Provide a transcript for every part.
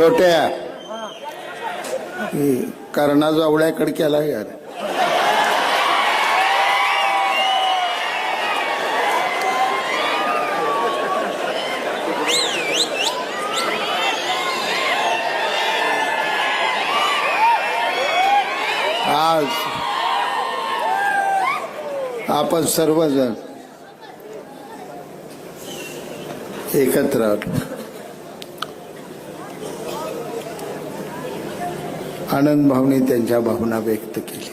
छोट्या कर्णा जावळ्याकडे केला यार. आज आपण सर्वजण एकत्र आलो. आनंद भावने त्यांच्या भावना व्यक्त केली.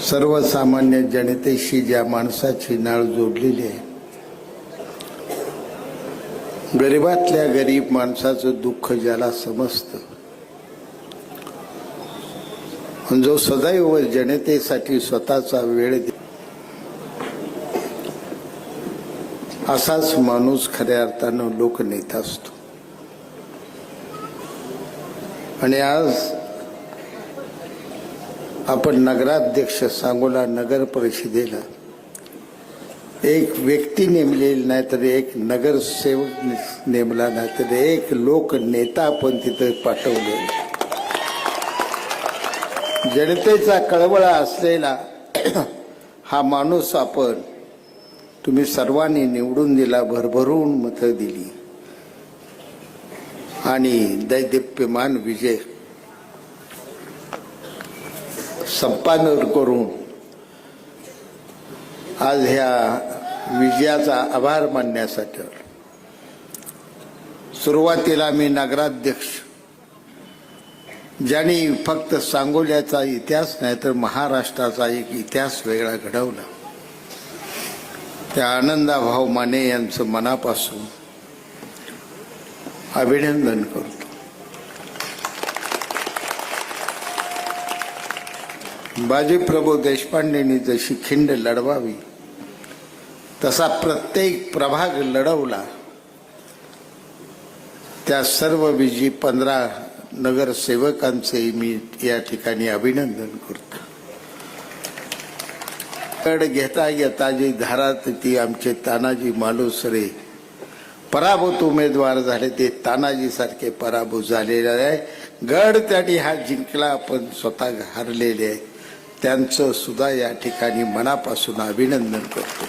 सर्वसामान्य जनतेशी ज्या माणसाची नाळ जोडलेली आहे, गरीबातल्या गरीब माणसाचं दुःख ज्याला समजतं, जो सदैव जनतेसाठी स्वतःचा वेळ दे, असाच माणूस खऱ्या अर्थानं लोकनेता असतो. आणि आज आपण नगराध्यक्ष सांगोला नगर परिषदेला एक व्यक्ती नेमलेली नाही, तर एक नगरसेवक नेमला नाही, तर एक लोकनेता आपण तिथे पाठवलेला. जनतेचा कळवळा असलेला हा माणूस आपण तुम्ही सर्वांनी निवडून दिला, भरभरून मतं दिली आणि दैदिप्यमान विजय संपादन करून आज ह्या विजयाचा आभार मानण्यासाठी सुरुवातीला मी नगराध्यक्ष ज्यांनी फक्त सांगोल्याचा इतिहास नाही तर महाराष्ट्राचा एक इतिहास वेगळा घडवला, त्या आनंदाभाऊ माने यांचं मनापासून अभिनंदन करतो. बाजीप्रभू देशपांडेंनी जशी खिंड लढवावी तसा प्रत्येक प्रभाग लढवला. त्या सर्व विजयी 15 नगरसेवकांचे मी या ठिकाणी अभिनंदन करतो. कड घेता घेता जी धारात ती आमचे तानाजी मालुसरे पराभूत उमेदवार झाले, ते तानाजी सारखे पराभूत झालेले आहे. गड त्यांनी हा जिंकला, पण स्वतः हरलेले आहे. त्यांचं सुद्धा या ठिकाणी मनापासून अभिनंदन करतो.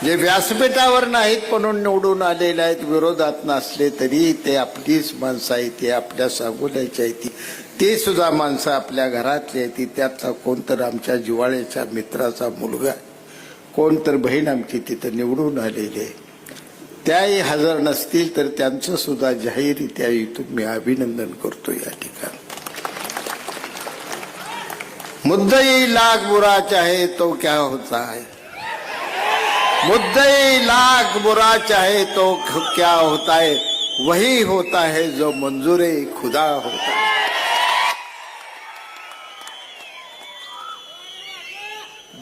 जे व्यासपीठावर नाहीत म्हणून निवडून आलेले आहेत, विरोधात नसले तरी ते आपलीच माणसं आहेत, ते आपल्या सांगोल्याची आहेत, ते सुद्धा माणसं आपल्या घरातली आहेत. त्यातला कोणतर आमच्या जिव्हाळ्याच्या मित्राचा मुलगा, कोणतर बहीण आमची तिथं निवडून आलेली आहे, त्याही हजर नसतील तर त्यांचं सुद्धा जाहीररित्या इथून मी अभिनंदन करतो. या ठिकाणी मुद्दई लाख बुरा चाहे तो क्या होता है, मुद्दई लाख बुरा चाहे तो क्या होता है, वही होता है जो मंजूरे खुदा होता है.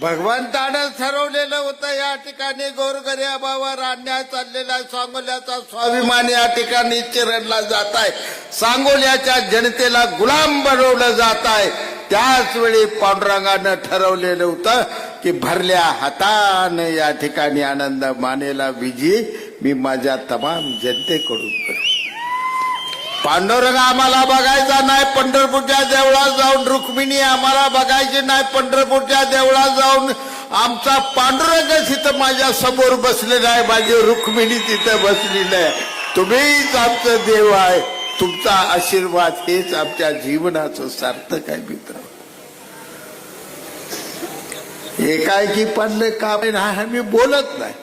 भगवंतानं ठरवलेलं होतं या ठिकाणी गोरगरिबावर अन्याय चाललेला सांगोल्याचा स्वाभिमान या ठिकाणी चिरडला जात आहे. सांगोल्याच्या जनतेला गुलाम बनवलं जात आहे. त्याच वेळी पांडुरंगानं ठरवलेलं होतं की भरल्या हातानं या ठिकाणी आनंद मानेला विजयी मी माझ्या तमाम जनतेकडून करू. पांडुरंग आम्हाला बघायचा नाही पंढरपूरच्या देवळात जाऊन, रुक्मिणी आम्हाला बघायची नाही पंढरपूरच्या देवळात जाऊन, आमचा पांडुरंग तिथं माझ्या समोर बसलेला आहे, माझी रुक्मिणी तिथं बसलेली आहे. तुम्हीच आमचं देव आहे, तुमचा आशीर्वाद हेच आमच्या जीवनाचं सार्थक आहे. मित्र, एकाएकी पडले का नाही मी बोलत नाही,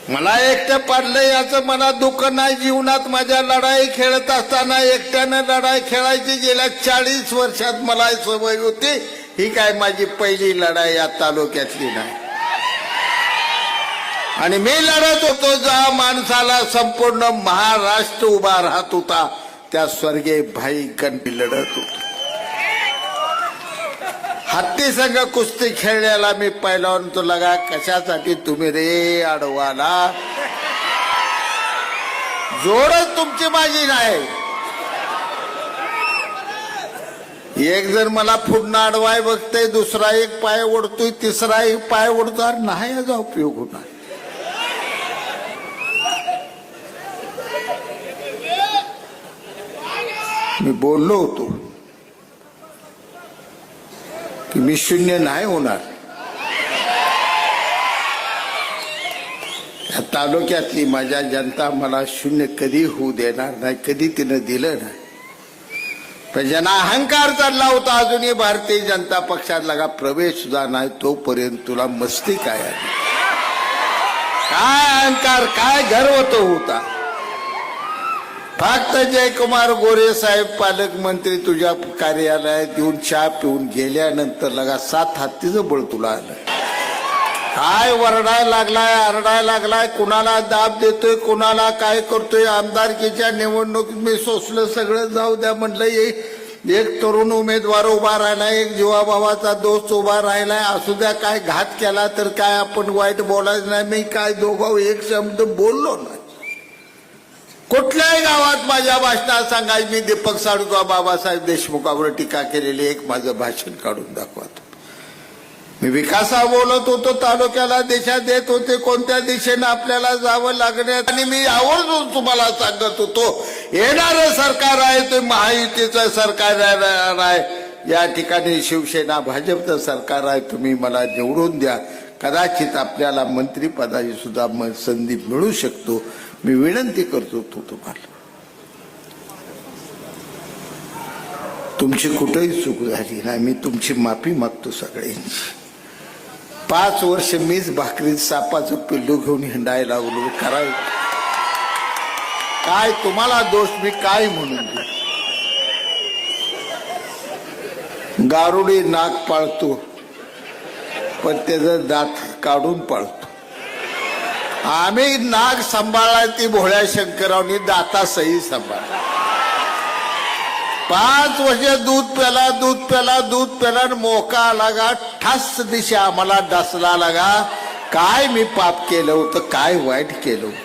मला एकटं पडलं याचं मला दुःख नाही. जीवनात माझ्या लढाई खेळत असताना एकट्यानं लढाई खेळायची गेल्या 40 वर्षात मला सवय होती. ही काय माझी पहिली लढाई या तालुक्यातली नाही. आणि मी लढत होतो ज्या माणसाला संपूर्ण महाराष्ट्र उभा राहत होता, त्या स्वर्गीय भाई गणपी लढत होतो. हत्ती संघ कुस्ती खेळण्याला मी पहिल्यावर तो लगा कशासाठी तुम्ही रे अडवाला, जोडच तुमची माझी नाही. एक जर मला पुढनं अडवाय बघतोय, दुसरा एक पाय ओढतोय, तिसरा एक पाय ओढतो, नाही याचा उपयोग होणार. मी बोललो होतो की मी शून्य नाही होणार. या तालुक्यातली माझ्या जनता मला शून्य कधी होऊ देणार नाही, कधी तिनं दिलं नाही. पण ज्यांना अहंकार चालला होता अजूनही भारतीय जनता पक्षात लगा प्रवेश सुद्धा नाही, तोपर्यंत तुला मस्ती काय आली? काय अहंकार, काय गर्व तो होता. फक्त जयकुमार गोरे साहेब पालकमंत्री तुझ्या कार्यालयात येऊन चहा पिऊन गेल्यानंतर लगा 7 हत्तीचं बळ तुला आलं. काय वरडायला लागलाय, आरडायला लागलाय, कुणाला दाब देतोय, कुणाला काय करतोय. आमदारकीच्या निवडणुकीत मी सोसलं सगळं, जाऊ द्या म्हटलं. एक तरुण उमेदवार उभा राहिलाय, एक जीवाभावाचा दोस्त उभा राहिलाय, असू द्या. काय घात केला तर काय आपण वाईट बोलायचं नाही. मी काय दोघं एक शब्द बोललो नाही. कुठल्याही गावात माझ्या भाषणात सांगायचं मी दीपक साळवी किंवा बाबासाहेब देशमुखावर टीका केलेली एक माझं भाषण काढून दाखवतो. मी विकासा बोलत होतो, तालुक्याला दिशा देत होते, कोणत्या दिशेने आपल्याला जावं लागण्यात. आणि मी आवर्जून तुम्हाला सांगत होतो, येणारं सरकार आहे ते महायुतीचं सरकार आहे. या ठिकाणी शिवसेना भाजपचं सरकार आहे. तुम्ही मला निवडून द्या, कदाचित आपल्याला मंत्रिपदाची सुद्धा संधी मिळू शकतो. मी विनंती करतो तुम्हाला, तुमची कुठेही चूक झाली नाही, मी तुमची माफी मागतो सगळ्यांची. 5 वर्ष मीच भाकरीत सापाचं पिल्लू घेऊन हिंडायला लागलो. कराय काय तुम्हाला दोष मी काय म्हणून देऊ? गारुडी नाग पाळतो पण त्याचं दात काढून पाळतो. आम्ही नाग सांभाळला, ती भोळ्या शंकरावनी दाता सही सांभाळ. 5 वर्ष दूध प्याला, दूध प्याला, दूध प्याला, मोका लागा, ठास दिशा आम्हाला डसला लागा. काय मी पाप केलं होतं, काय वाईट केलं होतं?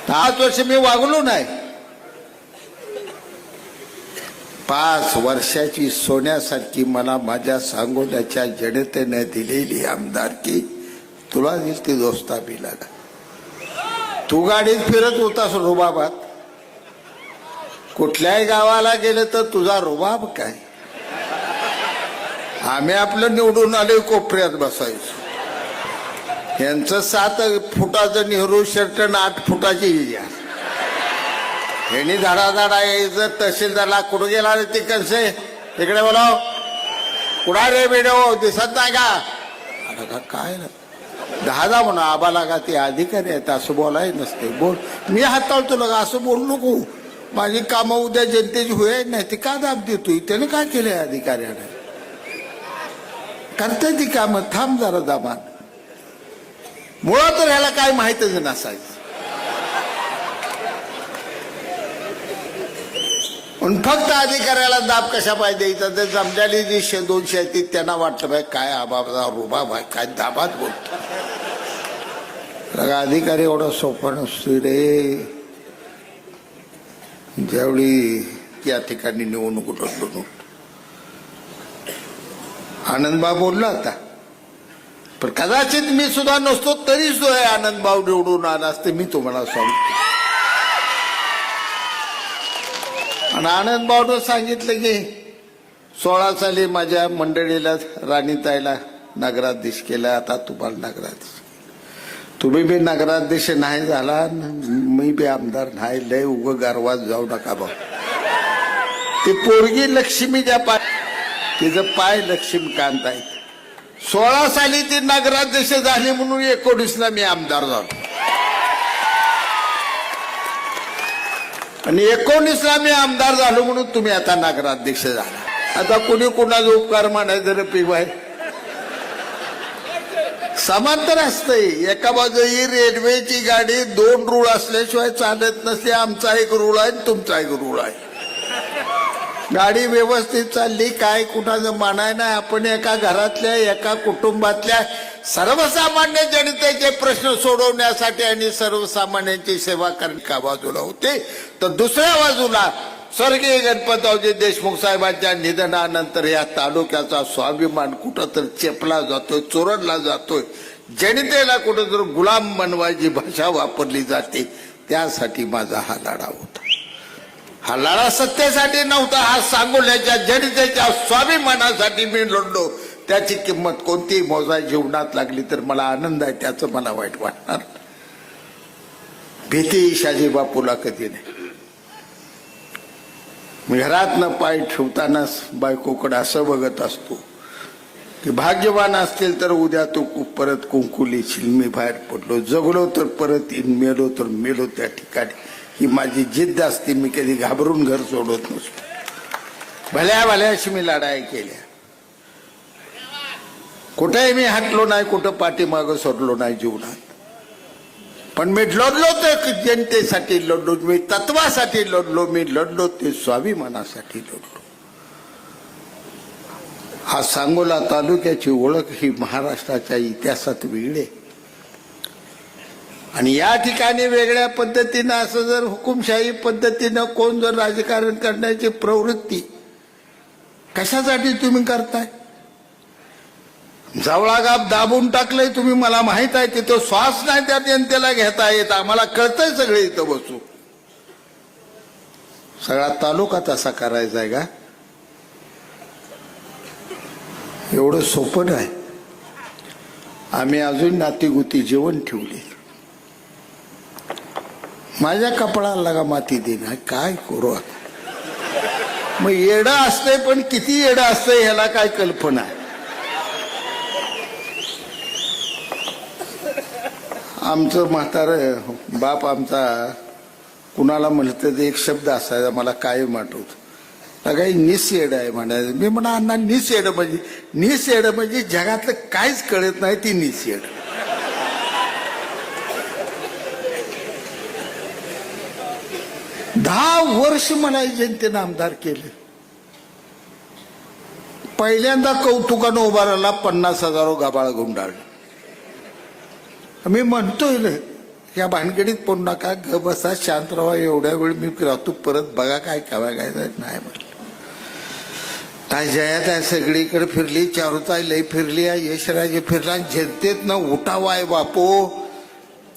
5 वर्ष मी वागलो नाही. 5 वर्षाची सोन्यासारखी मला माझ्या सांगोल्याच्या जनतेने दिलेली आमदारकी तुला दिली ती दोस्ता बी लागा. तू गाडीत फिरत होतास रुबाबात, कुठल्याही गावाला गेलं तर तुझा रुबाब काय? आम्ही आपलं निवडून आले कोपऱ्यात बसायचो. यांचं 7 फुटाचं नेहरू शर्ट आणि 8 फुटाची हिजा. यांनी धडाधडा यायचं. तहसीलदारला कुठं गेला रे ते कसे तिकडे बोलाव, कुठा रे बेडो दिसत नाही का? अरे काय ना 10 म्हणा आबाला का ते अधिकारी आहेत असं बोलाय नसते. बोल मी हाताळतो लगा असं बोलू नको. माझी कामं उद्या जनतेची होय नाही ती का दाब देतोय? त्याने काय केलंय अधिकाऱ्याने? करताय ती कामं, थांब जरा दामान. मुळात तर ह्याला काय माहितच नसायचं. पण फक्त अधिकाऱ्याला दाब कशा पाहिजे द्यायचा? तर जमल्याली जी 200 आहेत त्यांना वाटलं पाहिजे काय आबाचा रुबाब आहे, काय दाबात बोलतो. अधिकारी एवढा सोपा नसतो रे. ज्यावेळी या ठिकाणी निवडणूक लढलो, आनंदभाऊ बोलला होता, पण कदाचित मी सुद्धा नसतो तरी सुद्धा आनंदभाऊ निवडून आला असते, मी तुम्हाला सांगतो. आणि आनंदभाऊनं सांगितलं की 16 साली माझ्या मंडळीला राणीताईला नगराध्यक्ष केलं, आता तुम्हाला नगराध्यक्ष. तुम्ही बी नगराध्यक्ष नाही झाला, मी बी आमदार नाही. लय उग गारवात जाऊ नका भाऊ. ती पोरगी लक्ष्मीच्या पाय, तिचं पाय लक्ष्मीकांत आहे. 16 साली ती नगराध्यक्ष झाली म्हणून 19ला मी आमदार झालो. आणि 19ला मी आमदार झालो म्हणून तुम्ही आता नगराध्यक्ष झाला. आता कुणी कुणाचा उपकार मानायचं रे पिवाय? समांतर असतंय. एका बाजूला रेल्वेची गाडी 2 रूळ असल्याशिवाय चालत नसते. आमचा एक रूळ आहे, तुमचा एक रूळ आहे. गाडी व्यवस्थित चालली, काय कुणाचं मानाय नाही. आपण एका घरातल्या एका कुटुंबातल्या सर्वसामान्य जनतेचे प्रश्न सोडवण्यासाठी आणि सर्वसामान्यांची सेवा करणे एका बाजूला होते, तर दुसऱ्या बाजूला स्वर्गीय गणपतरावजी देशमुख साहेबांच्या निधनानंतर या तालुक्याचा स्वाभिमान कुठं तर चेपला जातोय, चोरडला जातोय. जनतेला कुठं तर गुलाम बनवायची भाषा वापरली जाते. त्यासाठी माझा हा लढा होता. हा लढा सत्तेसाठी नव्हता, हा सांगोल्याच्या जनतेच्या स्वाभिमानासाठी मी लढलो. त्याची किंमत कोणतीही मोजाय जीवनात लागली तर मला आनंद आहे, त्याचं मला वाईट वाटणार. भीती शाजी बापूला कधी नाही. मी घरातनं पाय ठेवतानाच बायकोकडे असं बघत असतो की भाग्यवान असतील तर उद्या तू परत कुंकू लिहिशील. मी बाहेर पडलो, जगलो तर परत येईन, मेलो तर मेलो त्या ठिकाणी. ही माझी जिद्द असते. मी कधी घाबरून घर सोडत नसतो. भल्या भल्याशी मी लढाई केल्या. कुठेही मी हटलो नाही, कुठं पाठीमागं सोडलो नाही जीवनात. पण मी लढलो तर जनतेसाठी लढलो, मी तत्वासाठी लढलो, मी लढलो ते स्वाभिमानासाठी लढलो. हा सांगोला तालुक्याची ओळख ही महाराष्ट्राच्या इतिहासात वेगळी आहे. आणि या ठिकाणी वेगळ्या पद्धतीनं असं जर हुकुमशाही पद्धतीनं कोण जर राजकारण करण्याची प्रवृत्ती कशासाठी तुम्ही करताय? जवळा गाव दाबून टाकलंय तुम्ही, मला माहित आहे. तिथं श्वास नाही त्या जनतेला घेता येत. आम्हाला कळतंय सगळे इथं बसू. सगळा तालुका तसा करायचा आहे का? एवढं सोपं नाही. आम्ही अजून नातीगुती जेवण ठेवली. माझ्या कपडाला लागा माती देणार, काय करू? मग येडं असतंय, पण किती येडं असतंय ह्याला काय कल्पना आहे? आमचं म्हातारं बाप आमचा कुणाला म्हणतं ते एक शब्द असायचा मला कायम आठवतो. काही निसयेड आहे म्हणायचं. मी म्हणा अण्णा निसयेड म्हणजे जगातलं काहीच कळत नाही ती निसयेड. दहा वर्ष मला जनतेनं आमदार केले. पहिल्यांदा कौतुकानं उभा राहिला, 50,000 गबाळ गुंडाळलं. मी म्हणतोय ना या भानगडीत पडू नका, ग बसा, शांत राहा. एवढ्या वेळ मी राहतो, परत बघा काय काय नाही म्हटलं. काय जयात आहे सगळीकडे फिरली, चारुताई लई फिरली, यशराजे फिरला. जनतेतनं उठावाय बापू,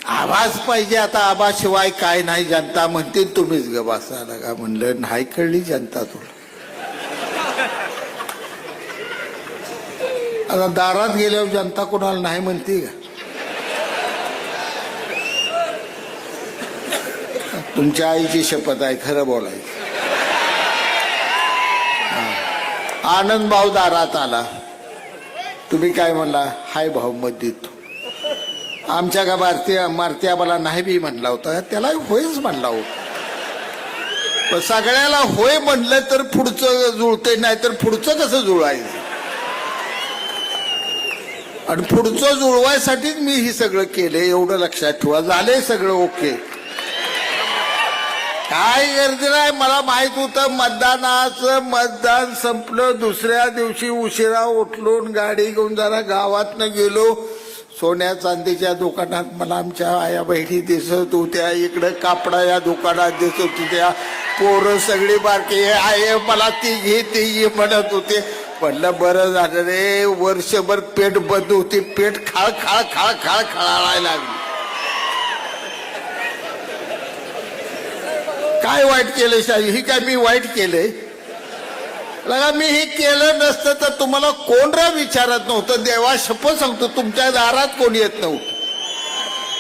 आवाज पाहिजे. आता आवाशिवाय काय नाही. जनता म्हणते तुम्हीच ग बसा लगा. म्हणलं नाही कळली जनता तुला. आता दारात गेल्यावर जनता कोणाला नाही म्हणते का? तुमच्या आईची शपथ आहे, खरं बोलायचं. आनंद भाऊ दारात आला. तुम्ही काय म्हणला? हाय भाऊ मत देतो. आमच्या का मारती आम्हाला नाही बी म्हणला होता, त्याला होयच म्हणला होता. पण सगळ्याला होय म्हणलं तर पुढचं जुळतंय, नाही तर पुढचं कसं जुळवायचं? आणि पुढचं जुळवायसाठीच मी हे सगळं केलं, एवढं लक्षात ठेवा. झालंय सगळं ओके, काय गरज नाही. मला माहित होतं मतदान संपलं. दुसऱ्या दिवशी उशिरा उठलून गाडी घेऊन जरा गावातनं गेलो. सोन्या चांदीच्या दुकानात मला आमच्या आया बहिणी दिसत होत्या. इकडे कापडा या दुकानात दिसत होत्या. पोरं सगळी बारकी आहे मला ती घे म्हणत होते. म्हणलं बरं झालं रे, वर्षभर पेट बंद होती, पेट खाळ खाळ खाळ खाळ खळायला लागली. काय वाईट केलं शाही? ही काय मी वाईट केलंय? लगा मी हे केलं नसतं तर तुम्हाला कोण रा विचारत नव्हतं. देवा शपथ सांगतो तुमच्या दारात कोण येत नव्हतं.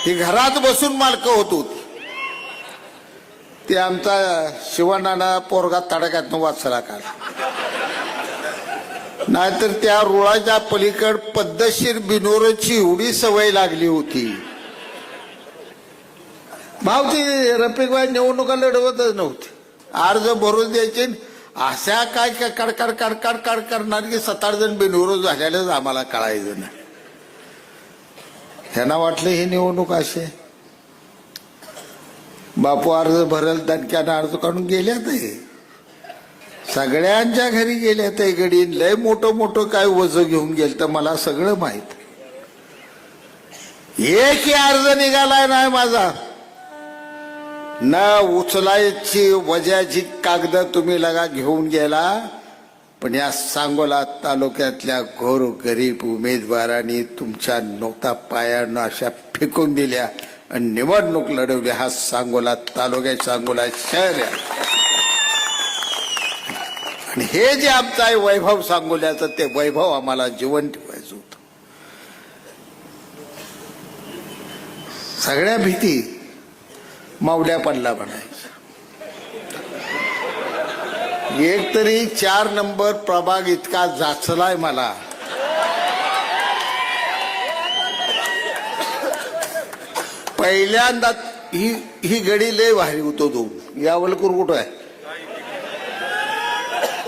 ही घरात बसून मालक होत होती. ते आमचा शिवानाना पोरगा तडाख्यातनं वाचला काढला. नाहीतर त्या रुळाच्या पलीकड पद्धतशीर बिनोरची एवढी सवय लागली होती. भावची रफिकबाई निवडणुका लढवतच नव्हती. अर्ज भरून द्यायचे. अशा काय कडकड कडकड कड करणार की 7-8 जण बिनविरोध झालेलंच आम्हाला कळायचं नाही. त्यांना वाटलं ही निवडणूक असे. बापू अर्ज भरल दणक्यानं अर्ज काढून गेल्यात. सगळ्यांच्या घरी गेल्यात. गडी लय मोठं काय वज घेऊन गेल तर मला सगळं माहित. एकही अर्ज निघालाय नाही माझा. न उचलायची वजाची कागद तुम्ही लगा घेऊन गेला. पण या सांगोला तालुक्यातल्या गोरगरीब उमेदवारांनी तुमच्या नोटा पायानं अशा फेकून दिल्या आणि निवडणूक लढवली. हा सांगोला तालुक्यात सांगोला शहर आहे. आणि हे जे आमचं आहे वैभव सांगोल्याचं, ते वैभव आम्हाला जीवन ठेवायचं होतं. सगळ्या भीती मावल्या पडला म्हणायचं. एक तरी 4 नंबर प्रभाग इतका जाचलाय मला. पहिल्यांदा ही गडी लय भारी होतो. तो यावलकर कुठं आहे?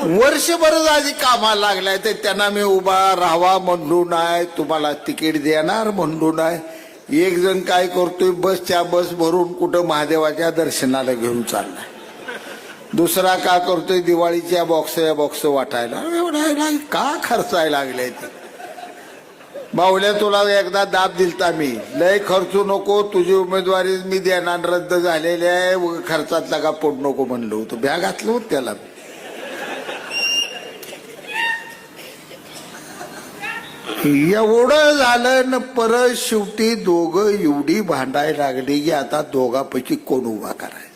वर्षभर आधी कामाला लागलाय. ते त्यांना मी उभा राहावा म्हणलो नाही, तुम्हाला तिकीट देणार म्हणलो नाही. एक जण काय करतोय, बसच्या बस भरून कुठं महादेवाच्या दर्शनाला घेऊन चाललाय. दुसरा का करतोय, दिवाळीच्या बॉक्स वाटायला. एवढा का खर्चायला लागले ते? बावल्या, तुला एकदा दाब दिलता मी, लय खर्चू नको, तुझी उमेदवारी मी देणार रद्द झालेली आहे, खर्चातला का पोट नको म्हणलो होतो. भ्या घातलं होत त्याला. एवढं झालं न परत शेवटी दोघं एवढी भांडायला लागली की आता दोघांपैकी कोण उभा करायचा.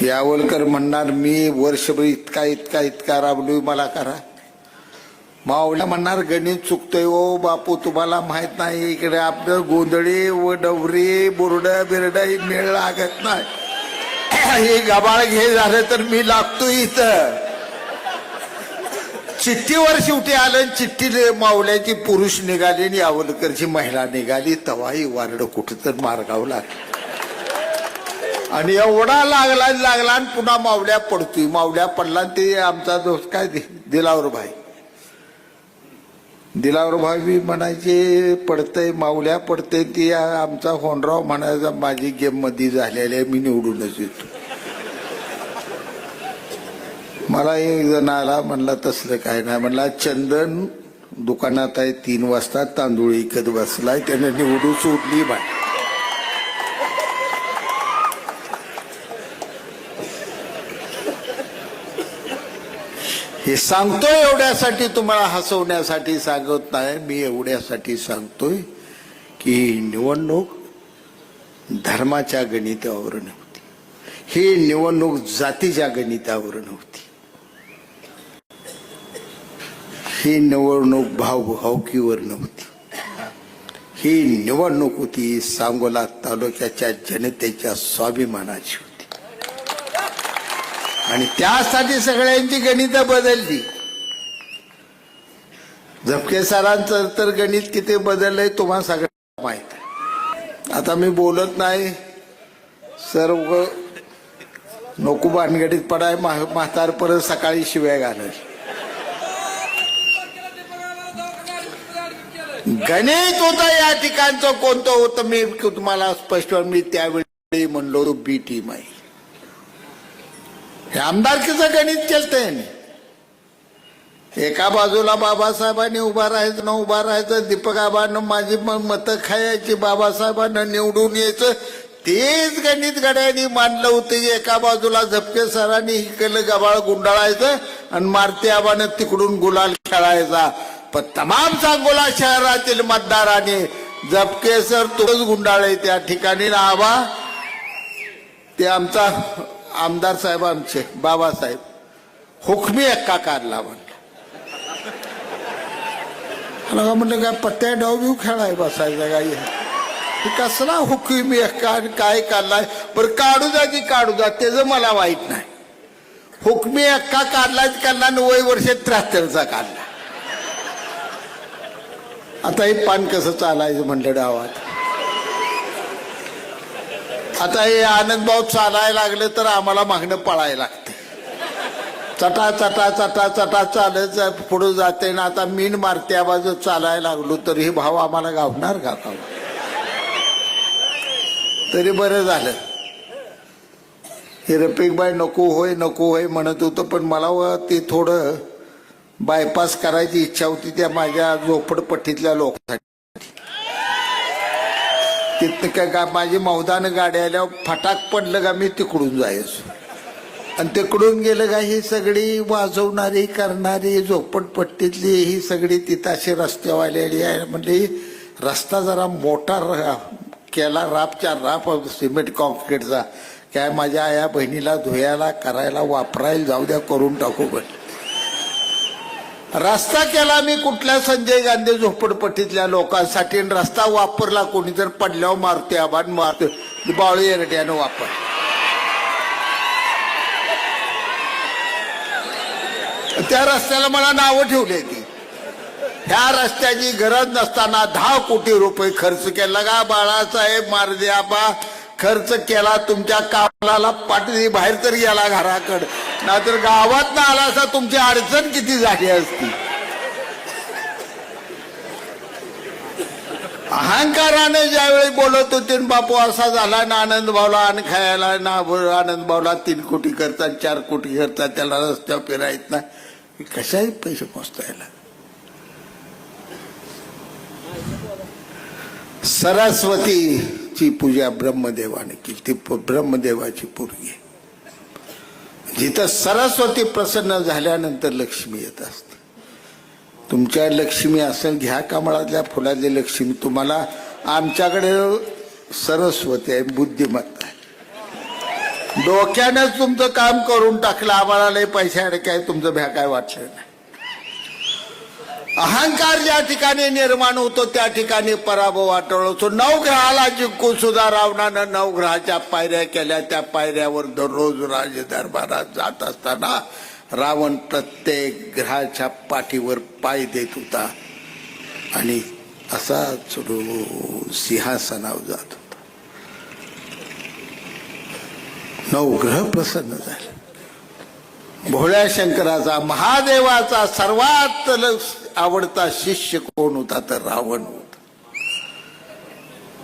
यावलकर म्हणणार, मी वर्षभर इतका राबलोय, मला करा. मावल्या म्हणणार, गणित चुकतोय ओ बापू, तुम्हाला माहित नाही, इकडे आपलं गोंधळी व डवरी बोरड बिरड मेळ लागत नाही. हे गबाळ घे झालं तर मी लागतो इथं. चिठ्ठीवर शेवटी आलं. चिठ्ठी मावल्याची पुरुष निघाली आणि यावलकरची महिला निघाली. तवाही वारड कुठं तर मार्गावं लागलं. आणि एवढा लागला आणि पुन्हा मावल्या पडतोय. मावल्या पडला. ते आमचा दोस्त काय दिलावर भाई बी म्हणायचे, पडतंय मावल्या पडतंय. ती आमचा होनराव म्हणायचा, माझी गेम मध्ये झालेली आहे, मी निवडूनच येतो. मला एक जण आला, म्हणला तसलं काय नाही. म्हणला, चंदन दुकानात आहे, 3 वाजता तांदूळ विकत बसलाय, त्याने निवडून सोडली बाय. हे सांगतोय एवढ्यासाठी, तुम्हाला हसवण्यासाठी सांगत नाही. मी एवढ्यासाठी सांगतोय की निवडणूक धर्माच्या गणितावर नव्हती. ही निवडणूक जातीच्या गणितावर नव्हती. ही निवडणूक भावभावकीवर नव्हती. ही निवडणूक होती सांगोला तालुक्याच्या जनतेच्या स्वाभिमानाची होती. आणि त्यासाठी सगळ्यांची गणितं बदलली. झपके सरांचं तर गणित किती बदललंय तुम्हाला सगळ्यांना माहित आहे. आता मी बोलत नाही. सर्व नको भानगडीत पडाय. म्हातार परत सकाळी शिव्या घालल. गणित होतं या ठिकाणचं कोणतं होतं मी तुम्हाला स्पष्ट, मी त्यावेळी म्हणलो बी टीम आहे. हे आमदारकीचं गणित केलंय. एका बाजूला बाबासाहेबांनी उभा राहायचं, दीपक आबांना माझी मतं खायची, बाबासाहेबांना निवडून यायचं. तेच गणित गड्यांनी मांडलं होतं. एका बाजूला झपके सरांनी इकडलं गबाळ गुंडाळायचं आणि मारुती आबानं तिकडून गुलाल खेळायचा. पण तमाम सांगोला शहरातील मतदारांनी झपके सर तोच गुंडाळे त्या ठिकाणी. आबा ते आमचा आमदार साहेब, आमचे बाबासाहेब, हुकमी एक्का काढला म्हणलं काय पत्त्या डाव खेळाय बसायचा काय? कसला हुकमी एक्का काय काढलाय? बरं काढू जा की काढू जा, त्याचं मला वाईट नाही. हुकमी एक्का काढलाच काढला, 90 वर्ष 73चा काढला. आता हे पान कसं चालायचं म्हणलं डावात. आता हे आनंदभाऊ चालायला लागले तर आम्हाला मागणं पळायला लागते. चटा चटा चटा चटा चालत पुढे जाते ना. आता मीन मारत्या बाजू चालायला लागलो तर हे भाव आम्हाला गावणार का? तरी बरं झालं. हे रफिकबाई नको होय म्हणत होतं, पण मला ते थोडं बायपास करायची इच्छा होती त्या माझ्या झोपडपट्टीतल्या लोकांसाठी. तिथं का माझी मौदान गाडी आल्यावर फटाक पडलं का मी तिकडून जायचो. आणि तिकडून गेलं का ही सगळी वाजवणारी करणारी झोपडपट्टीतली ही सगळी तिथं अशी रस्त्यावालेली आहे. म्हणजे रस्ता जरा मोठा केला, रापच्या राप सिमेंट कॉन्क्रीटचा काय माझ्या आया बहिणीला धुयाला करायला वापरायला जाऊ द्या, करून टाकू. पण रस्ता केला मी कुठल्या संजय गांधी झोपडपट्टीतल्या लोकांसाठी, रस्ता वापरला कोणी तर पडल्यावर मारते, आबाद मारते, बावळी एरट्यानं वापर. त्या रस्त्याला मला नावं ठेवली ती. ह्या रस्त्याची गरज नसताना 10 कोटी रुपये खर्च केला का बाळासाहेब मारदे आबा? खर्च केला तुमच्या कामाला, पाठी बाहेर तर गेला घराकडे, नाहीतर गावात ना आला असता तुमची अडचण किती झाली असती. अहंकाराने ज्यावेळी बोलत होते बापू असा झाला ना, आनंद भाऊला अन्न खायला ना, आनंद भाऊला 3 कोटी करतात, 4 कोटी करतात, त्याला रस्त्यावर फिरायत ना, कशाही पैसे पोचतायला. सरस्वतीची पूजा ब्रह्मदेवाने केली. ती ब्रह्मदेवाची पोरगी. जिथं सरस्वती प्रसन्न झाल्यानंतर लक्ष्मी येत असते. तुमच्या लक्ष्मी असेल, घ्या कमळातल्या फुलातली लक्ष्मी. तुम्हाला आमच्याकडे सरस्वती आहे, बुद्धिमत्ता आहे. डोक्यानेच तुमचं काम करून टाकलं. आम्हाला लय पैसे काय तुमचं भ्या काय वाटलं नाही. अहंकार ज्या ठिकाणी निर्माण होतो त्या ठिकाणी पराभव आठवतो. 9 ग्रहाला जिंकून सुद्धा रावणानं 9 ग्रहाच्या पायऱ्या केल्या. त्या पायऱ्यावर दररोज राज दरबारात जात असताना रावण प्रत्येक ग्रहाच्या पाठीवर पाय देत होता आणि असा सिंहासनावर जात होता. 9 ग्रह प्रसन्न झाले. भोळ्या शंकराचा, महादेवाचा सर्वात आवडता शिष्य कोण होता तर रावण होता.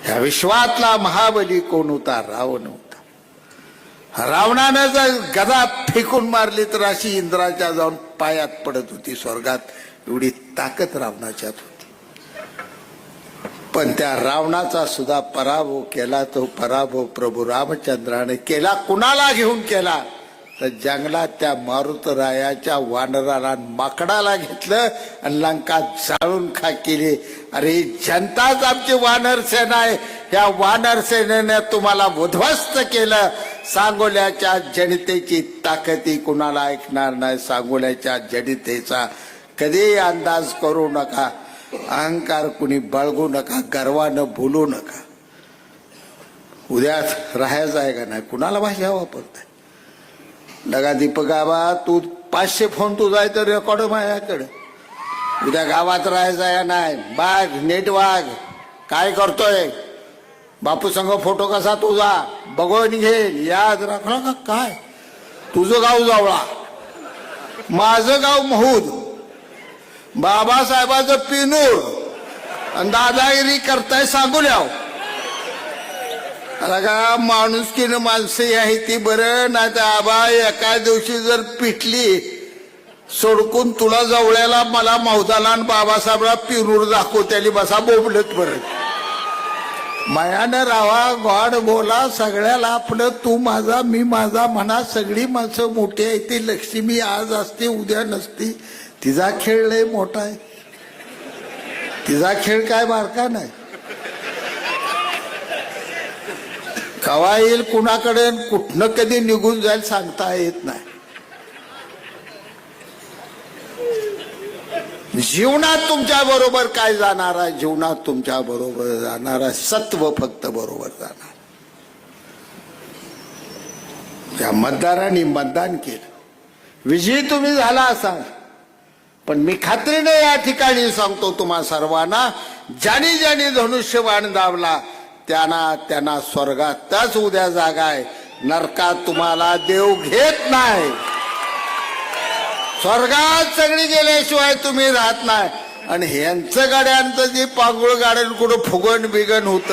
ह्या विश्वातला महाबली कोण होता? रावण होता. रावणानं जर गदा फेकून मारली तर अशी इंद्राच्या जाऊन पायात पडत होती स्वर्गात. एवढी ताकद रावणाच्यात होती. पण त्या रावणाचा सुद्धा पराभव केला. तो पराभव प्रभू रामचंद्राने केला. कुणाला घेऊन केला तर जंगलात त्या मारुतरायाच्या वानराला, माकडाला घेतलं आणि लंका जाळून खा केली. अरे जनताच आमची वानर सेना आहे. या वानर सेनेने तुम्हाला उद्ध्वस्त केलं. सांगोल्याच्या जनतेची ताकदी कुणाला ऐकणार नाही. सांगोल्याच्या जनतेचा कधी अंदाज करू नका. अहंकार कुणी बाळगू नका. गर्वानं बोलू नका. उद्या राहायचं आहे का नाही, कुणाला भाषा वापरताय. लगा दीपक आबा, तू 500 फोन तू जाय तर रेकॉर्ड माझ्याकडे. उद्या गावात राहायचं आहे नाही, बाग नेट वाघ काय करतोय, बापू संग फोटो कसा तुझा बघून घेईल. याद राखला का काय? तुझं गाव जावळा, माझं गाव महूद, बाबासाहेबाचं पिनूर आणि दादागिरी करताय सांगोल्याव. का माणुसकीनं माणसं आहे ती बरं. नाही तर आबा एका दिवशी जर पिटली सोडकून तुला जवळ्याला, मला मौदाला आणि बाबासाहेबला पिरूर दाखव, त्याली बसा बोबलत परत. मायानं राहा, गॉड बोला, सगळ्याला आपलं तू माझा मी माझा म्हणा. सगळी माणसं मोठी आहे. ती लक्ष्मी आज असते उद्या नसती. तिचा खेळ लय मोठा आहे. तिचा खेळ काय बारका नाही. कवा येईल कुणाकडे कुठनं कधी निघून जाईल सांगता येत नाही. जीवनात तुमच्या बरोबर काय जाणार आहे? जीवनात तुमच्या बरोबर जाणार आहे सत्व फक्त बरोबर जाणार. त्या मतदारांनी मतदान केलं, विजयी तुम्ही झाला असाल. पण मी खात्रीने या ठिकाणी सांगतो तुम्हा सर्वांना, ज्यानी ज्यानी धनुष्यबाण दावला त्यांना स्वर्गातच उद्या जागा आहे. नरकात तुम्हाला देव घेत नाही. स्वर्गात सगळी गेल्याशिवाय तुम्ही राहत नाही. आणि ह्यांचं गाड्यांचं जे पागुळ गाड्यां कुठं फुगण बिगण होत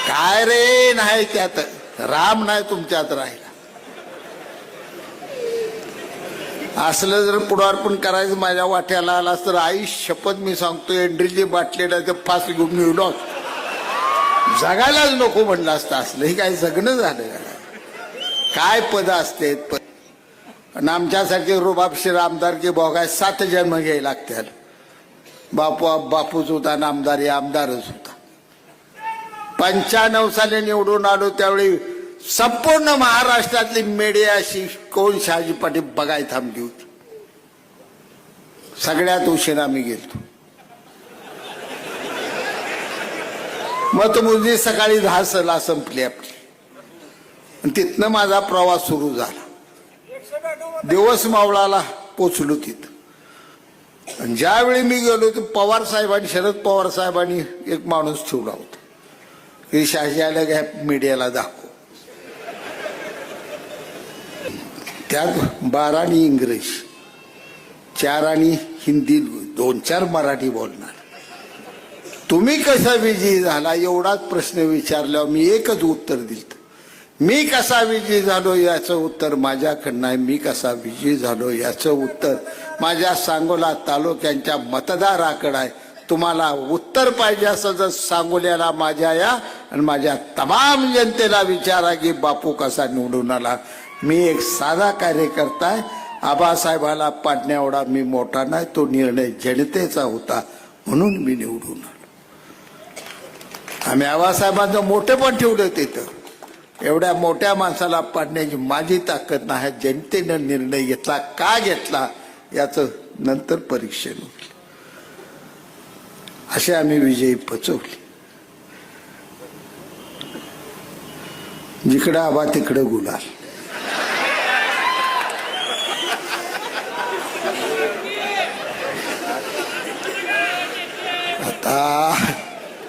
काय रे नाही. त्यात राम नाही तुमच्यात राहिला. असलं जर पुढारपण करायचं माझ्या वाट्याला आलास तर आई शपथ मी सांगतो एंड्रीची बाटलीला ते फास घेऊन निवडो जगायलाच नको म्हणलं असतं. असलं हे काय जगणं झालं काय? पद असते आणि आमच्यासारखे रुबाबशीर आमदार की बघाय 7 जन्म घ्यायला लागतात. बापूच होता आणि आमदारच होता. 95 साली निवडून आलो त्यावेळी संपूर्ण महाराष्ट्रातली मीडिया अशी कोण शहाजी पाटील बघाय थांबली होती. सगळ्यात उशीर आम्ही गेलो. मतमोजणी सकाळी 10 ला संपली आपली. तिथनं माझा प्रवास सुरू झाला. दिवस मावळाला पोचलो तिथं. आणि ज्यावेळी मी गेलो तर पवार साहेबांनी, शरद पवार साहेबांनी एक माणूस ठेवला होता की शहाजी आल्या घ्या मीडियाला दाखव. त्यात 12 आणि इंग्रजी, 4 आणि हिंदी, 2-4 मराठी बोलणार. तुम्ही कसा विजयी झाला एवढाच प्रश्न विचारल्यावर मी एकच उत्तर दिलं. मी कसा विजयी झालो याचं उत्तर माझ्याकडनं आहे. मी कसा विजयी झालो याचं उत्तर माझ्या सांगोला तालुक्यांच्या मतदाराकडे आहे. तुम्हाला उत्तर पाहिजे असं तर सांगोल्याला माझ्या या आणि माझ्या तमाम जनतेला विचारा की बापू कसा निवडून आला. मी एक साधा कार्यकर्ता आहे. आबासाहेबाला पाडण्या एवढा मी मोठा नाही. तो निर्णय जनतेचा होता म्हणून मी निवडून आलो. आम्ही आबासाहेबांचं मोठे पण ठेवलं तिथं. एवढ्या मोठ्या माणसाला पाडण्याची माझी ताकद नाही. जनतेनं निर्णय घेतला, का घेतला याचं नंतर परीक्षण होईल. असे आम्ही विजयी पचवले. जिकडं आबा तिकडं गुलाल. आता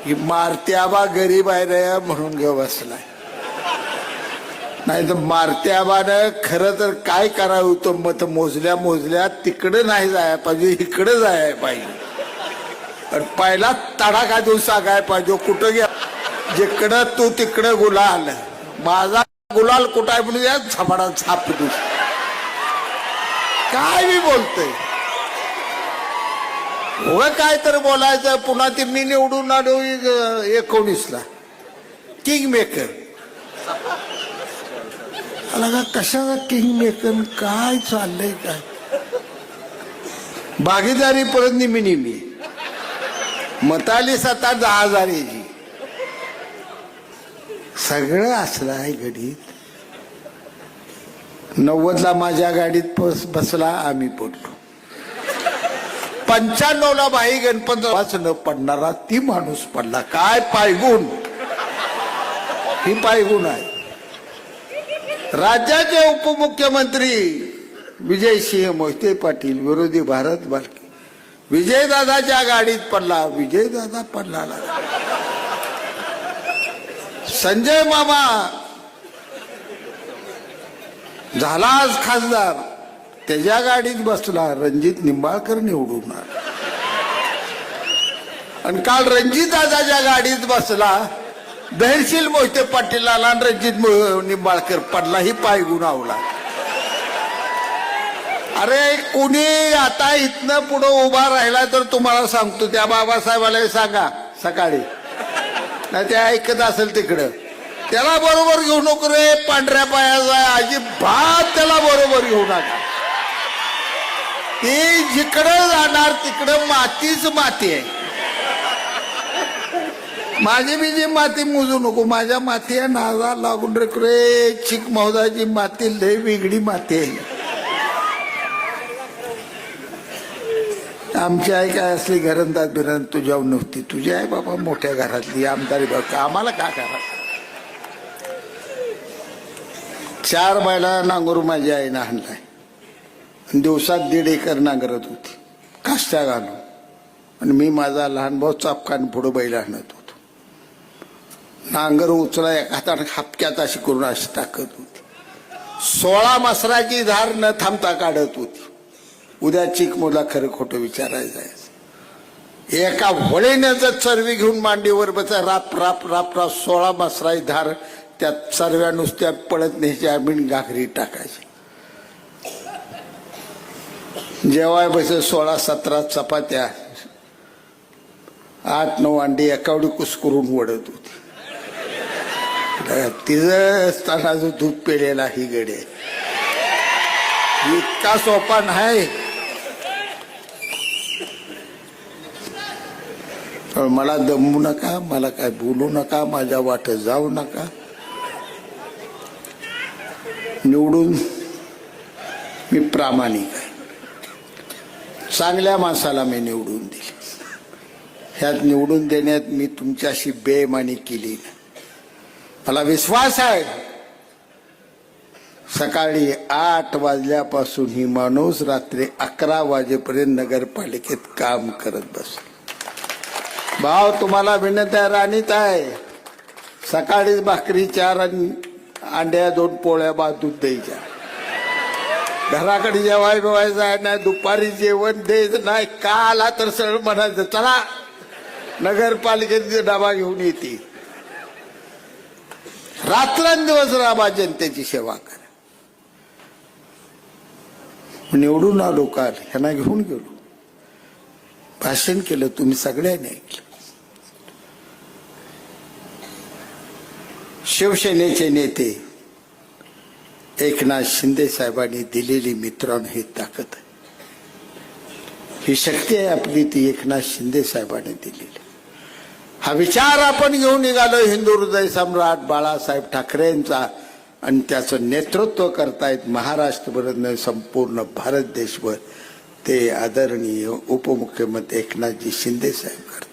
ही मारती आबा गरीब आहे रे म्हणून ग बसलाय. नाही तर मारती आबानं खरं तर काय करावं होतं, मत मोजल्या तिकडं नाही जायला पाहिजे, इकडं जायला पाहिजे. पण पहिला तडाखा देऊन सांगायला पाहिजे कुठं घ्या, जिकडं तू तिकडं गुलाल. माझा गुलाल कुठं आहे म्हणून या झापडा झाप दू. काय मी बोलतोय हो, काय तर बोलायचं. पुन्हा ते मी निवडून आलो 19ला किंग मेकर. का कशाचा किंग मेकर, काय चाललंय काय. भागीदारी परत निमी मताली 7-10,000 सगळं असलं आहे घडीत. 90ला माझ्या गाडीत बसला, आम्ही पडलो. 95ला भाई गणपत वाचन पडणारा ती माणूस पडला. काय पायगुण, ही पायगुण आहे. राज्याचे उपमुख्यमंत्री विजयसिंह मोहिते पाटील, विरोधी भारत बालके, विजयदादाच्या गाडीत पडला. विजयदादा पडला. संजय मामा झाला आज खासदार, त्याच्या गाडीत बसला. रणजित निंबाळकर निवडून आला. आणि काल रणजित दादाच्या गाडीत बसला धैर्यशील मोहिते पाटील आला आणि रणजित निंबाळकर पडला. ही पायगुण आवला. अरे कुणी आता इथनं पुढं उभा राहिला तर तुम्हाला सांगतो, त्या बाबासाहेबाला सांगा सकाळी, नाही ते ऐकत असेल तिकडं, त्याला बरोबर घेऊ नको रे, पांढऱ्या पायाचा अजिबात त्याला बरोबर घेऊ नका. ते जिकडं जाणार तिकडं मातीच माती आहे. माझी बी जी माती मोजू नको. माझ्या माती आहे नाजा लागून रे. चिक मौदाची माती लय वेगळी माती आहे. आमची आई काय असली घरंदाज बिरंद तुझ्यावर नव्हती. तुझी आहे बाबा मोठ्या घरातली आमदारी बघ, आम्हाला का करा. 4 बैला नांगरू माझ्या आईनं आणलाय. दिवसात 1.5 एकर नांगरत होती काष्ट्या घालून. आणि मी माझा लहान भाऊ चापकान पुढं बैल आणत होतो. नांगर उचला एका हाताने हापक्यात अशी करून अशी टाकत होती. 16 मसराची धार न थांबता काढत होती. उद्या चिकमोला खरं खोटं विचारायचं जायचं. एका होळीने जर चरवी घेऊन मांडीवर बसा, राप राप राप राप 16 मसराची धार त्यात सर्व्या नुसत्या पळत न्यायच्या. आम्ही घागरी टाकायची. जेवाय बस 16-17 चपात्या, 8-9 अंडी एकावडी कुसकरून वडत होती. तिचं स्तनाचं दूध पेलेला ही गडे. इतका सोपा नाही. तर मला दमवू नका, मला काय बोलू नका, माझ्या वाटेत जाऊ नका. निवडून मी प्रामाणिक आहे, चांगल्या माणसाला मी निवडून दिले. ह्यात निवडून देण्यात मी तुमच्याशी बेईमानी केली नाही. मला विश्वास आहे सकाळी 8 वाजल्यापासून ही माणूस रात्री 11 वाजेपर्यंत नगरपालिकेत काम करत बसला. भाव तुम्हाला विनंती आहे, राणीत आहे, सकाळीच भाकरी 4 आणि अंड्या 2 पोळ्या दूध द्यायच्या. घराकडे जेवाय बिवायचं आहे नाही, दुपारी जेवण द्यायचं नाही. का आला तर सरळ म्हणायचं चला नगरपालिकेत डबा घेऊन येते. रात्रंदिवस राबा, जनतेची सेवा करा. निवडून आलो काल, ह्यांना घेऊन गेलो, भाषण केलं, तुम्ही सगळ्यांनी ऐकलं. शिवसेनेचे नेते एकनाथ शिंदे साहेबांनी दिलेली मित्रांनो ही ताकद आहे, ही शक्ती आहे आपली, ती एकनाथ शिंदे साहेबांनी दिलेली. हा विचार आपण घेऊन निघालो हिंदू हृदय सम्राट बाळासाहेब ठाकरेंचा, आणि त्याचं नेतृत्व करतायत महाराष्ट्रभर संपूर्ण भारत देशभर ते आदरणीय उपमुख्यमंत्री एकनाथजी शिंदे साहेब करतायत.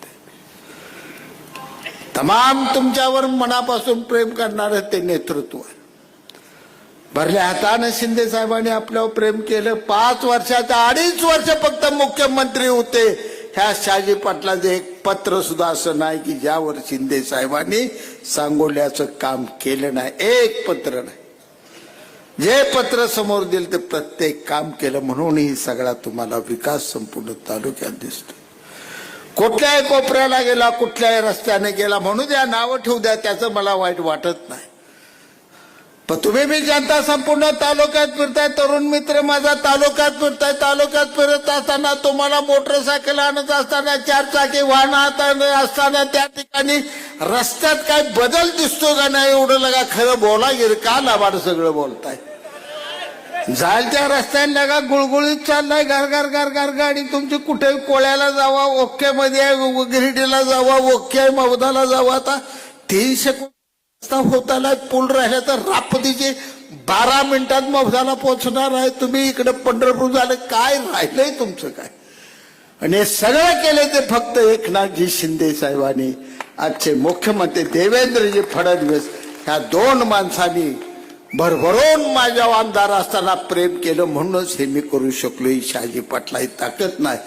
तमाम तुमच्यावर मनापासून प्रेम करणारं ते नेतृत्व आहे. भरल्या हाताने शिंदे साहेबांनी आपल्यावर प्रेम केलं. 5 वर्षाच्या 2.5 वर्ष फक्त मुख्यमंत्री होते. ह्या शहाजी पाटलाचं एक पत्र सुद्धा असं नाही की ज्यावर शिंदे साहेबांनी सांगोल्याचं काम केलं नाही. एक पत्र नाही. जे पत्र समोर दिलं ते प्रत्येक काम केलं. म्हणून ही सगळा तुम्हाला विकास संपूर्ण तालुक्यात दिसतो. कुठल्याही कोपऱ्याला गेला, कुठल्याही रस्त्याने गेला, म्हणून द्या, नावं ठेवू द्या, त्याचं मला वाईट वाटत नाही. पण तुम्ही बी जनता संपूर्ण तालुक्यात फिरताय, तरुण मित्र माझा तालुक्यात फिरताय. तालुक्यात फिरत असताना तुम्हाला मोटरसायकल आणत असताना, 4 चाकी वाहन असताना त्या ठिकाणी रस्त्यात काय बदल दिसतो का नाही, एवढं लगा खरं बोला गेलं का लाभाड सगळं बोलताय. जाईल त्या रस्त्याने लगा गुळगुळीत चाललाय, गार गार गाडी तुमची. कुठे कोळ्याला जावा, ओके मध्ये गिरिडीला जावा, ओके मौदाला जावा. आता 300 होताला पूल राहिला तर रापतीचे 12 मिनिटात मौदाला पोहोचणार आहे. तुम्ही इकडे पंढरपूर झालं, काय राहिलंय तुमचं काय. आणि हे सगळं केले ते फक्त एकनाथजी शिंदे साहेबांनी. आजचे मुख्यमंत्री देवेंद्रजी फडणवीस ह्या 2 माणसांनी भरभरून माझ्या आमदार असताना प्रेम केलं. म्हणूनच हे मी करू शकलो. ही शहाजी पाटलाही ताकद नाही,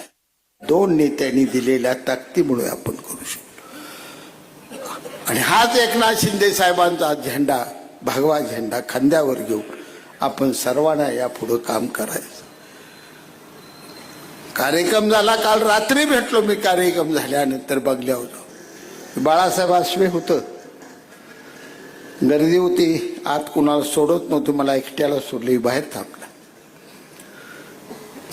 2 नेत्यांनी दिलेल्या ताकदीमुळे आपण करू शकलो. आणि हाच एकनाथ शिंदे साहेबांचा झेंडा, भगवा झेंडा खांद्यावर घेऊन आपण सर्वांना या पुढे काम करायचं. कार्यक्रम झाला, काल रात्री भेटलो मी. कार्यक्रम झाल्यानंतर बघल्या होतो, बाळासाहेब आश्वे होतं, गर्दी होती, आत कुणाला सोडत नव्हतं, मला एकट्याला सोडली, बाहेर थांबला.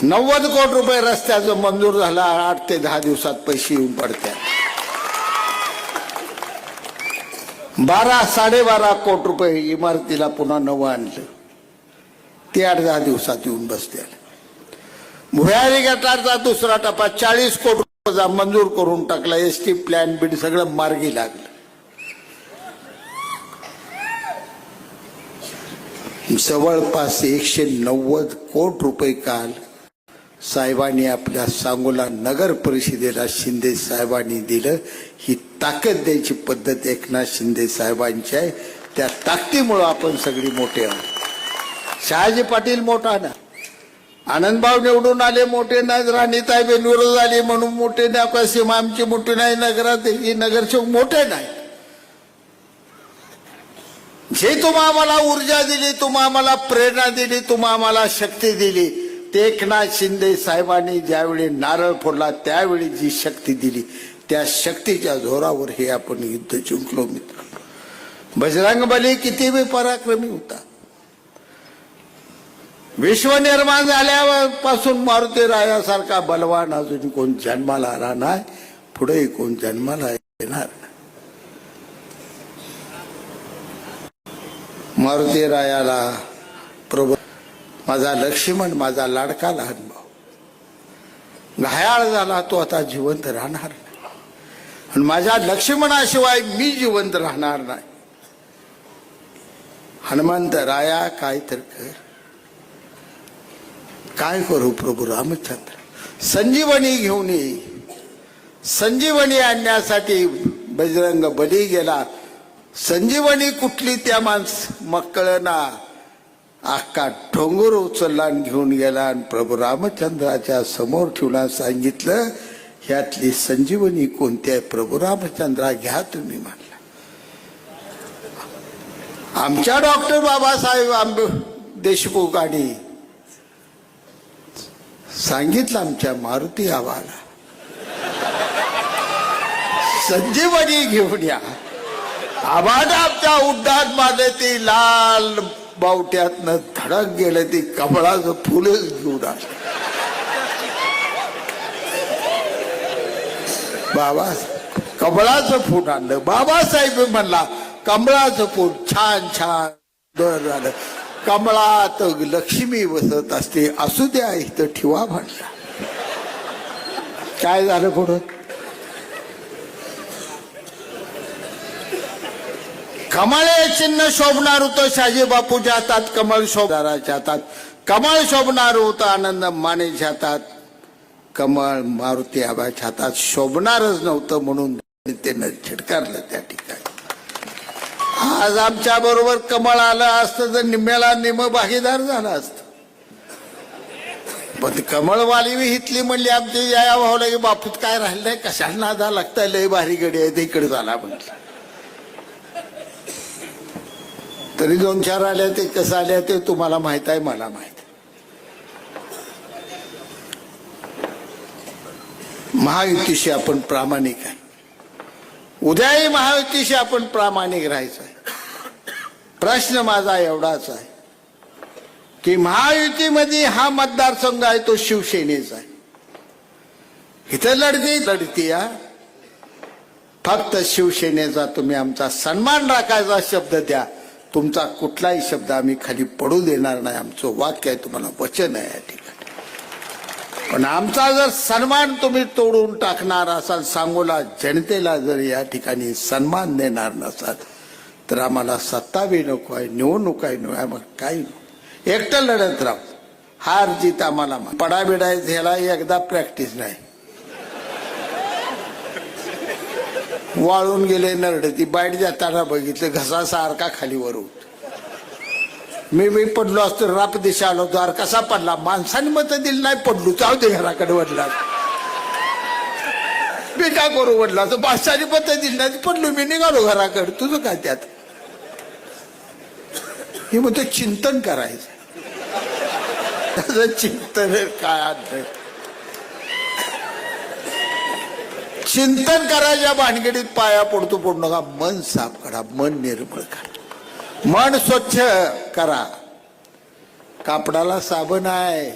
90 कोटी रुपये रस्त्याचं मंजूर झाला. 8 ते 10 दिवसात पैसे येऊन पडतात. 12-12.5 कोटी रुपये इमारतीला पुन्हा नवं आणलं, ते 8-10 दिवसात येऊन बसले. भुयारी गटारचा 2रा टप्पा 40 कोटी रुपयाचा मंजूर करून टाकला. एसटी प्लॅन बीड सगळं मार्गी लागलं. जवळपास 190 कोटी रुपये काल साहेबांनी आपल्या सांगोला नगर परिषदेला शिंदे साहेबांनी दिलं. ही ताकद द्यायची पद्धत एकनाथ शिंदे साहेबांची आहे. त्या ताकदीमुळे आपण सगळी मोठे आहोत. शहाजी पाटील मोठा ना, आनंदभाऊ निवडून आले मोठे नाही, राणीताई बेनविरोध आली म्हणून मोठे नाही, सीमा आमची मोठी नाही, नगरसेवक मोठे नाही. जे तुम्हा आम्हाला ऊर्जा दिली, तुम्हा आम्हाला प्रेरणा दिली, तुम्हा आम्हाला शक्ती दिली, ते एकनाथ शिंदे साहेबांनी ज्यावेळी नारळ फोडला त्यावेळी जी शक्ती दिली, त्या शक्तीच्या जोरावर हे आपण युद्ध जिंकलो. मित्रांनो, बजरंग बली किती बी पराक्रमी होता. विश्व निर्माण झाल्यापासून मारुती रायासारखा बलवान अजून कोण जन्माला आला नाही, पुढे कोण जन्माला येणार. मारुती रायाला प्रभू माझा लक्ष्मण, माझा लाडका लहान भाऊ घायाळ झाला, तो आता जिवंत राहणार. आणि माझ्या लक्ष्मणाशिवाय मी जिवंत राहणार नाही. हनुमंत राया काय तर कर, काय करू प्रभू रामचंद्र. संजीवनी घेऊन ये. संजीवनी आणण्यासाठी बजरंग बली गेला. संजीवनी कुठली त्या मग कळना. अख्खा डोंगर उचलला आणि घेऊन गेला आणि प्रभू रामचंद्राच्या समोर ठेवला. सांगितलं ह्यातली संजीवनी कोणती आहे प्रभू रामचंद्रा, घ्या तुम्ही म्हणला. आमच्या डॉक्टर बाबासाहेब देशमुखांनी सांगितलं आमच्या मारुती आबाला संजीवनी घेऊन या. आबाने आमच्या उड्डाण मारले. ते लाल बावट्यातनं धडक गेलं. ते कमळाचं फुलच घेऊन आलं. बाबा कमळाचं फूल आणलं. बाबासाहेब म्हणला कमळाचं फूल छान छान दर झालं. कमळात लक्ष्मी बसत असते, असू द्या इथं ठेवा म्हणला. काय झालं पुढं. कमळे चिन्ह शोभणार होतं शहाजी बापूच्या हातात, कमळ शोभणाराच्या हातात. कमळ शोभणार होतं आनंद मानेच्या हातात, कमळ मारुती आबाच्या हातात शोभणारच नव्हतं. म्हणून त्यानं झिडकारलं त्या ठिकाणी. आज आमच्या बरोबर कमळ आलं असतं तर निम्म्याला निम भागीदार झाला असत. पण कमळवाली हितली म्हणली आमची या भावला की बापूत काय राहिलं नाही, कशाला नादा लागताय, लय भारी गडी आहे ते इकडे झाला म्हटलं. तरी 2-4 आल्या. ते कसं आल्या ते तुम्हाला माहित आहे, मला माहित. महायुतीशी आपण प्रामाणिक आहे. उद्याही महायुतीशी आपण प्रामाणिक राहायचं आहे. प्रश्न माझा एवढाच आहे की महायुतीमध्ये हा मतदारसंघ आहे तो शिवसेनेचा आहे. इथं लढती या फक्त शिवसेनेचा तुम्ही आमचा सन्मान राखायचा शब्द द्या. तुमचा कुठलाही शब्द आम्ही खाली पडू देणार नाही. आमचं वाक्य आहे, तुम्हाला वचन आहे या ठिकाणी. पण आमचा जर सन्मान तुम्ही तोडून टाकणार असाल, सांगोला जनतेला जर या ठिकाणी सन्मान देणार नसाल तर आम्हाला सत्ता बी नको आहे, निवडणूक आहे, मग काही एकटं लढत राहू. हार जीत आम्हाला पडाबिडाय ह्याला एकदा प्रॅक्टिस नाही. वाळून गेले नरड. ती बाईट जाताना बघितलं घसा सारखा खाली वर होत. मी पडलो असतो, राप दिशा आलो द्वार कसा पडला. माणसाने मत दिली नाही, पडलो. जाऊ दे घराकडे वडला. मी काय करू वडला तर माणसाने मत दिली नाही, पडलो. मी निघालो घराकडे. तुझं काय त्यात. हे मग ते चिंतन करायचं. त्याचं चिंतन काय अर्थ. चिंतन करायच्या भानगडीत पाया पडतो पडू नका. मन साफ करा, मन निर्मळ करा, मन स्वच्छ करा. कापडाला साबण आहे,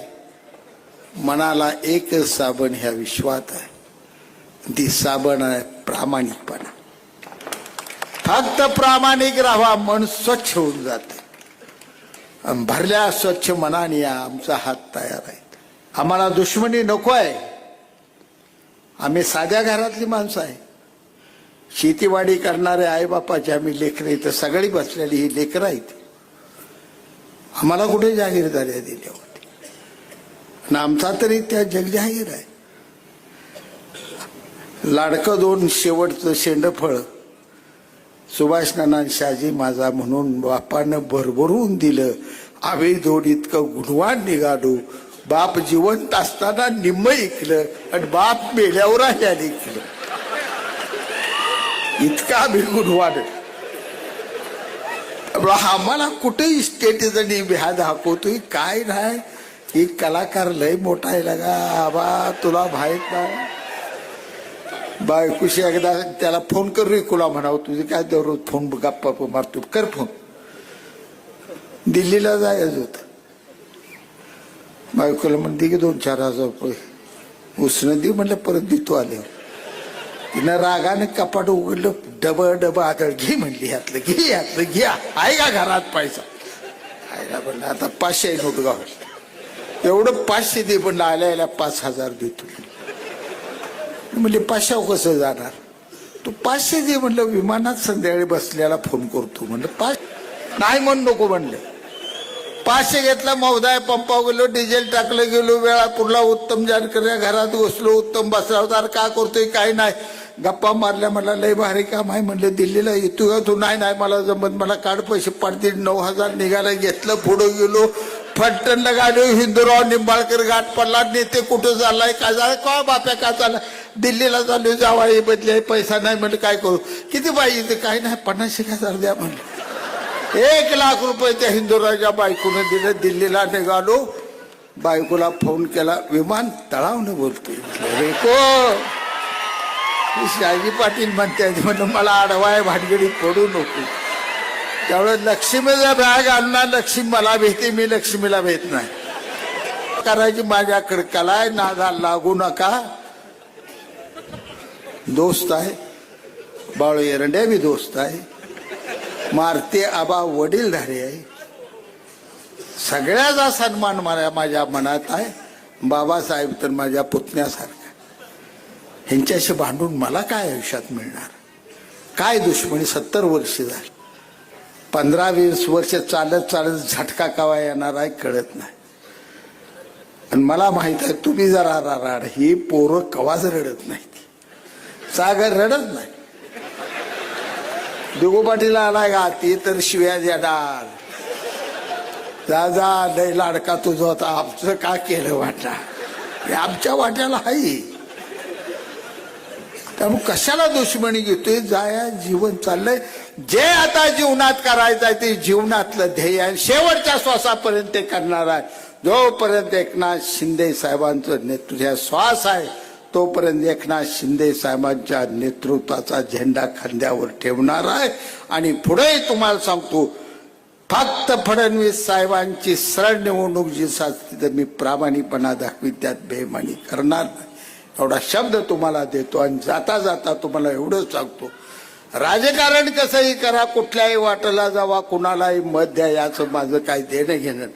मनाला एकच साबण ह्या विश्वात आहे. ती साबण आहे प्रामाणिकपणा. फक्त प्रामाणिक राहा, मन स्वच्छ होऊन जाते. भरल्या स्वच्छ मनाने या आमचा हात तयार आहे. आम्हाला दुश्मनी नको आहे. आम्ही साध्या घरातली माणसं आहे. शेतीवाडी करणारे आईबापाचे आम्ही लेकरं. इथं सगळी बसलेली ही लेकरं आहेत. आम्हाला कुठे जाहीरदाऱ्या दिल्या होती आणि आमचा तरी त्या जगजाहीर आहे. लाडकं 2 शेवटचं शेंडफळ सुभाष नाना शाजी माझा म्हणून बापानं भरभरून दिलं. आम्ही 2 इतकं गुणवान निघालो. बाप जिवंत असताना निम्म ऐकलं आणि बाप मेल्यावर ऐकलं. इतका आम्ही गुणवान. आम्हाला कुठेही स्टेटचा भ्या दाखवतोय काय नाही. ही कलाकार लय मोठा आहे लगा. आबा तुला माहित नाही. बायकुशी एकदा त्याला फोन कर रिकुला म्हणावं, तुझे काय दररोज फोन गप्पा मारतो, कर फोन. दिल्लीला जायचं होतं. बायकोला म्हणते की 2-4 हजार रुपये उसनं दे. म्हणलं परत देतो आले. तिनं रागाने कपाट उघडलं. डबं आदळ घे म्हणली. ह्यातलं घे, ह्यातलं घ्या. आहे का घरात पैसा. आयला म्हणलं आता 500 नोट गावलं. एवढं 500 दे. म्हणलं आल्या 5,000 देतो. म्हणजे 500 कसं जाणार. तू 500 दे म्हणलं, विमानात संध्याकाळी बसल्याला फोन करतो म्हणलं. 5 नाही म्हणून नको म्हणलं. 500 घेतला. महोदय पंपावर गेलो, डिझेल टाकलं, गेलो वेळापूरला. उत्तम जानकर घरात बसलो. उत्तम बसला होता. अरे का करतोय काय नाही, गप्पा मारल्या. मला लय भारी काम आहे म्हणलं, दिल्लीला येतो का तू? नाही मला जमत, मला काढ पैसे पाडतील. 9,000 निघायला घेतलं. पुढे गेलो, फलटणला गाडी, हिंदूराव निंबाळकर घाट पडला. नेते कुठं चाललाय, काय झालं, का बाप्या का चालला? दिल्लीला चालू, जावाई बदले, पैसा नाही म्हणलं, काय करू? किती पाहिजे? काय नाही, 50,000 द्या म्हणलं. 1,00,000 रुपये त्या हिंदूरावच्या बायकोनं दिले. दिल्लीला निघालो. बायकोला फोन केला, विमान तळावनं बोलतोय. रे को शहाजी पाटील म्हणते म्हणलं, मला आडवाय भानगडीत पडू नको. त्यावेळेस लक्ष्मीचा बॅग आणणार. लक्ष्मी मला भेटते, मी लक्ष्मीला भेट नाही करायची. माझ्याकडे कलाय, नादा लागू नका. दोस्त आहे, बाळू एरंडे बी दोस्त आहे, मारते आबा वडीलधारे आहे. सगळ्याचा सन्मान माझ्या मनात आहे. बाबासाहेब तर माझ्या पुतण्यासारखा. ह्यांच्याशी भांडून मला काय आयुष्यात मिळणार? काय दुश्मनी? 70 वर्ष झाली. 15-20 वर्ष चालत चालत झटका कावा येणार आहे कळत नाही. आणि मला माहित आहे तुम्ही जरा राड, ही पोरं कवाच रडत नाही. सागर रडत नाही. दुगो पाटील आलाय का, ती तर शिव्या देणार. जा लय लाडका तुझं होता, आमचं का केलं वाटा? आमच्या वाट्याला हाई. त्यामुळे कशाला दुश्मनी घेतोय? जाया जीवन चाललंय. जे आता जीवनात करायचं आहे ते जीवनातलं ध्येय आहे. शेवटच्या श्वासापर्यंत ते करणार आहे. जोपर्यंत एकनाथ शिंदे साहेबांचं नेतृत्व श्वास आहे तोपर्यंत एकनाथ शिंदे साहेबांच्या नेतृत्वाचा झेंडा खांद्यावर ठेवणार आहे. आणि पुढे तुम्हाला सांगतो, फक्त फडणवीस साहेबांची सरळ निवडणूक जी असते तर मी प्रामाणिकपणा दाखवी, त्यात बेईमानी करणार नाही. एवढा शब्द तुम्हाला देतो. आणि जाता जाता तुम्हाला एवढंच सांगतो, राजकारण कसंही करा, कुठल्याही वाटेला जावा, कुणालाही मत द्या, याचं माझं काही देणं घेणं.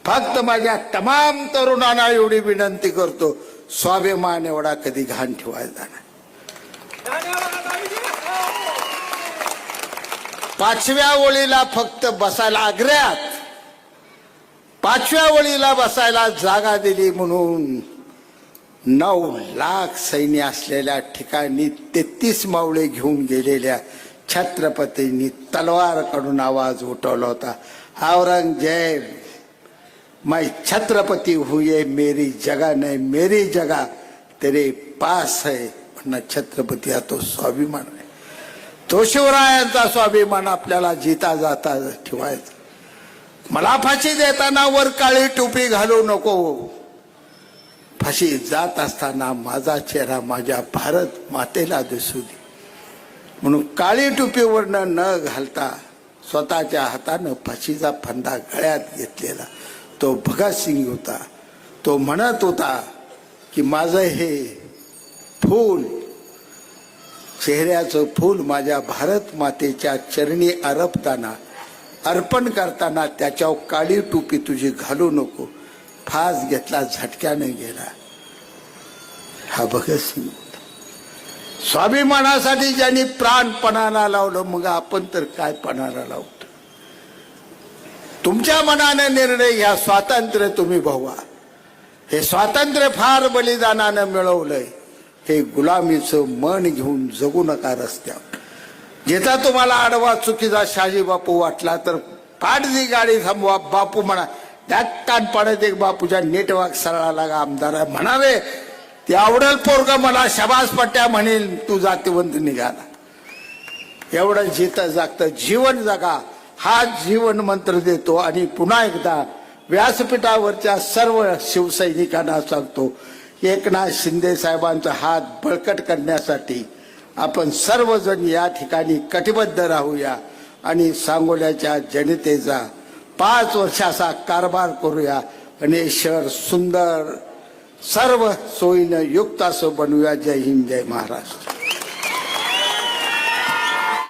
फक्त माझ्या तमाम तरुणांना एवढी विनंती करतो, स्वाभिमान एवढा कधी घाण ठेवायचा नाही. 5व्या ओळीला फक्त बसायला, आग्र्यात 5व्या ओळीला बसायला जागा दिली म्हणून 9 लाख सैन्य असलेल्या ठिकाणी 33 मावळे घेऊन गेलेल्या छत्रपतींनी तलवार काढून आवाज उठवला होता, औरंगजेब मैं छत्रपति हुए मेरी जगह नहीं, मेरी जगह तेरे पास है. म्हणणं छत्रपती हा तो स्वाभिमान आहे. तो शिवरायांचा स्वाभिमान आपल्याला जिता जाता ठेवायचा. मला फाशी देताना वर काळी टोपी घालू नको. फाशी जात असताना माझा चेहरा माझ्या भारत मातेला दिसू दे म्हणून काळी टोपीवरनं न घालता स्वतःच्या हातानं फाशीचा फंदा गळ्यात घेतलेला तो भगतसिंग होता. तो म्हणत होता की माझं हे फूल, चेहऱ्याचं फूल माझ्या भारत मातेच्या चरणी अर्पण करताना त्याच्यावर काळी टोपी तुझी घालू नको. फास घेतला, झटक्याने गेला. हा भगतसिंग होता. स्वाभिमानासाठी ज्यांनी प्राण पणाला लावलं, मग आपण तर काय पणाला लावतो? तुमच्या मनाने निर्णय घ्या. स्वातंत्र्य तुम्ही भोगा. हे स्वातंत्र्य फार बलिदानानं मिळवलंय. हे गुलामीचं मन घेऊन जगू नका रस्त्यावर. जिथं तुम्हाला आडवा चुकीचा शहाजी बापू वाटला तर पाडजी गाडी थांबवा. बापू म्हणा, त्यात कान पाडत एक बापूच्या नेटवर्क सरळा लागा आमदार म्हणावे, ते आवडेल पोरग मला शबास पट्ट्या म्हणेल, तू जातीवंत निघाला. एवढं जिथं जागतं जीवन जगा, हा जीवन मंत्र देतो. आणि पुन्हा एकदा व्यासपीठावरच्या सर्व शिवसैनिकांना सांगतो, एकनाथ शिंदे साहेबांचा हात बळकट करण्यासाठी आपण सर्वजण या ठिकाणी कटिबद्ध राहूया आणि सांगोल्याच्या जनतेचा 5 वर्षाचा कारभार करूया आणि हे शहर सुंदर सर्व सोयीनं युक्त असं बनवूया. जय हिंद, जय महाराष्ट्र.